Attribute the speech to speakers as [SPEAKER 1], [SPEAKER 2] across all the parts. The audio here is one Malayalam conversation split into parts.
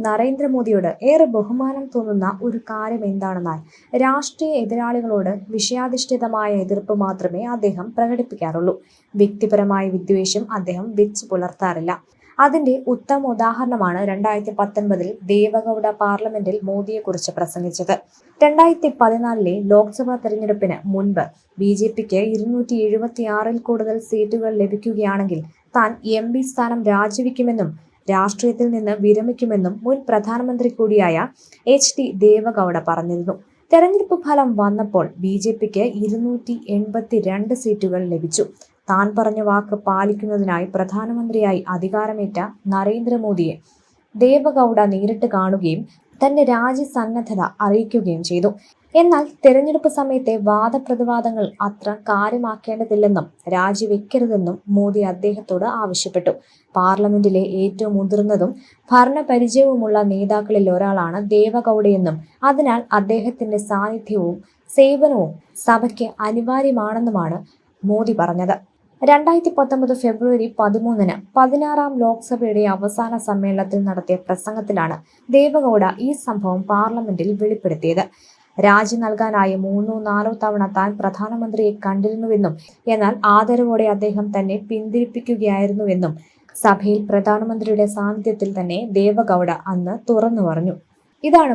[SPEAKER 1] നരേന്ദ്രമോദിയോട് ഏറെ ബഹുമാനം തോന്നുന്ന ഒരു കാര്യം എന്താണെന്നാൽ രാഷ്ട്രീയ എതിരാളികളോട് വിഷയാധിഷ്ഠിതമായ എതിർപ്പ് മാത്രമേ അദ്ദേഹം പ്രകടിപ്പിക്കാറുള്ളൂ. വ്യക്തിപരമായ വിദ്വേഷം അദ്ദേഹം വെച്ചു പുലർത്താറില്ല. അതിന്റെ ഉത്തമ ഉദാഹരണമാണ് 2019 ദേവഗൌഡ പാർലമെന്റിൽ മോദിയെക്കുറിച്ച് പ്രസംഗിച്ചത്. 2014 ലോക്സഭാ തെരഞ്ഞെടുപ്പിന് മുൻപ് BJPക്ക് 276 കൂടുതൽ സീറ്റുകൾ ലഭിക്കുകയാണെങ്കിൽ താൻ MP സ്ഥാനം രാജിവെക്കുമെന്നും രാഷ്ട്രീയത്തിൽ നിന്ന് വിരമിക്കുമെന്നും മുൻ പ്രധാനമന്ത്രി കൂടിയായ HD ദേവഗൌഡ പറഞ്ഞിരുന്നു. തെരഞ്ഞെടുപ്പ് ഫലം വന്നപ്പോൾ BJPക്ക് 282 സീറ്റുകൾ ലഭിച്ചു. താൻ പറഞ്ഞ വാക്ക് പാലിക്കുന്നതിനായി പ്രധാനമന്ത്രിയായി അധികാരമേറ്റ നരേന്ദ്രമോദിയെ ദേവഗൌഡ നേരിട്ട് കാണുകയും തന്റെ രാജ്യസന്നദ്ധത അറിയിക്കുകയും ചെയ്തു. എന്നാൽ തെരഞ്ഞെടുപ്പ് സമയത്തെ വാദപ്രതിവാദങ്ങൾ അത്ര കാര്യമാക്കേണ്ടതില്ലെന്നും രാജിവെക്കരുതെന്നും മോദി അദ്ദേഹത്തോട് ആവശ്യപ്പെട്ടു. പാർലമെന്റിലെ ഏറ്റവും മുതിർന്നതും ഭരണപരിചയവുമുള്ള നേതാക്കളിൽ ഒരാളാണ് ദേവഗൌഡയെന്നും അതിനാൽ അദ്ദേഹത്തിന്റെ സാന്നിധ്യവും സേവനവും സഭയ്ക്ക് അനിവാര്യമാണെന്നുമാണ് മോദി പറഞ്ഞത്. 2019 ഫെബ്രുവരി 13 16ാം ലോക്സഭയുടെ അവസാന സമ്മേളനത്തിൽ നടത്തിയ പ്രസംഗത്തിലാണ് ദേവഗൌഡ ഈ സംഭവം പാർലമെന്റിൽ വെളിപ്പെടുത്തിയത്. രാജി നൽകാനായി 3-4 തവണ താൻ പ്രധാനമന്ത്രിയെ കണ്ടിരുന്നുവെന്നും എന്നാൽ ആദരവോടെ അദ്ദേഹം തന്നെ പിന്തിരിപ്പിക്കുകയായിരുന്നുവെന്നും സഭയിൽ പ്രധാനമന്ത്രിയുടെ സാന്നിധ്യത്തിൽ തന്നെ ദേവഗൌഡ അന്ന് തുറന്നു പറഞ്ഞു. ഇതാണ്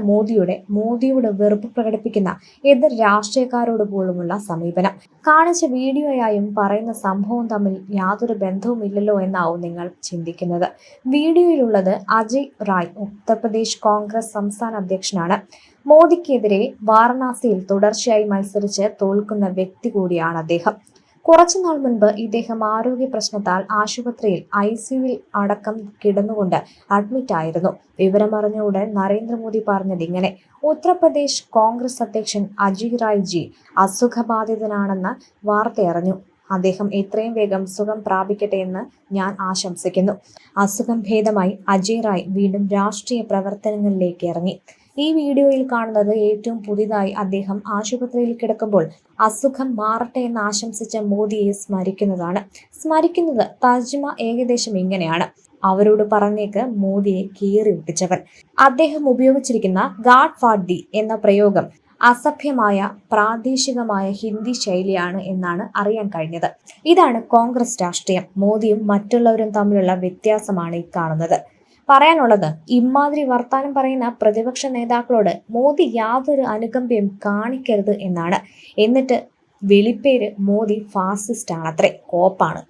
[SPEAKER 1] മോദിയോട് വെറുപ്പ് പ്രകടിപ്പിക്കുന്ന എതിർ രാഷ്ട്രീയക്കാരോട് പോലുമുള്ള സമീപനം. കാണിച്ച വീഡിയോയായും പറയുന്ന സംഭവം തമ്മിൽ യാതൊരു ബന്ധവുമില്ലല്ലോ എന്നാവും നിങ്ങൾ ചിന്തിക്കുന്നത്. വീഡിയോയിലുള്ളത് അജയ് റായ്, ഉത്തർപ്രദേശ് കോൺഗ്രസ് സംസ്ഥാന അധ്യക്ഷനാണ്. മോദിക്കെതിരെ വാരണാസിയിൽ തുടർച്ചയായി മത്സരിച്ച് തോൽക്കുന്ന വ്യക്തി കൂടിയാണ് അദ്ദേഹം. കുറച്ചുനാൾ മുൻപ് ഇദ്ദേഹം ആരോഗ്യ പ്രശ്നത്താൽ ആശുപത്രിയിൽ ICUവിൽ അടക്കം കിടന്നുകൊണ്ട് അഡ്മിറ്റായിരുന്നു. വിവരമറിഞ്ഞ ഉടൻ നരേന്ദ്രമോദി പറഞ്ഞത് ഇങ്ങനെ: ഉത്തർപ്രദേശ് കോൺഗ്രസ് അധ്യക്ഷൻ അജയ് റായ് ജി അസുഖബാധിതനാണെന്ന വാർത്തയറിഞ്ഞു. അദ്ദേഹം എത്രയും വേഗം സുഖം പ്രാപിക്കട്ടെ എന്ന് ഞാൻ ആശംസിക്കുന്നു. അസുഖം ഭേദമായി അജയ് റായ് വീണ്ടും രാഷ്ട്രീയ പ്രവർത്തനങ്ങളിലേക്ക് ഇറങ്ങി. ഈ വീഡിയോയിൽ കാണുന്നത് ഏറ്റവും പുതിയതായി അദ്ദേഹം ആശുപത്രിയിൽ കിടക്കുമ്പോൾ അസുഖം മാറട്ടെ എന്ന് ആശംസിച്ച മോദിയെ സ്മരിക്കുന്നത് തർജ്ജിമ ഏകദേശം ഇങ്ങനെയാണ്: അവരോട് പറഞ്ഞേക്ക് മോദിയെ കീറി ഒട്ടിച്ചവൻ. അദ്ദേഹം ഉപയോഗിച്ചിരിക്കുന്ന ഗാഡ് ഫാർ ദി എന്ന പ്രയോഗം അസഭ്യമായ പ്രാദേശികമായ ഹിന്ദി ശൈലിയാണ് എന്നാണ് അറിയാൻ കഴിഞ്ഞത്. ഇതാണ് കോൺഗ്രസ് രാഷ്ട്രീയം. മോദിയും മറ്റുള്ളവരും തമ്മിലുള്ള വ്യത്യാസമാണ് ഈ കാണുന്നത്. പറയാനുള്ളത്, ഇമാതിരി വർത്താനം പറയുന്ന പ്രതിപക്ഷ നേതാക്കളോട് മോദി യാതൊരു അനുകമ്പയും കാണിക്കരുത് എന്നാണ്. എന്നിട്ട് വിളിപ്പേര് മോദി ഫാസിസ്റ്റ് ആണത്രേ, കോപ്പാണ്.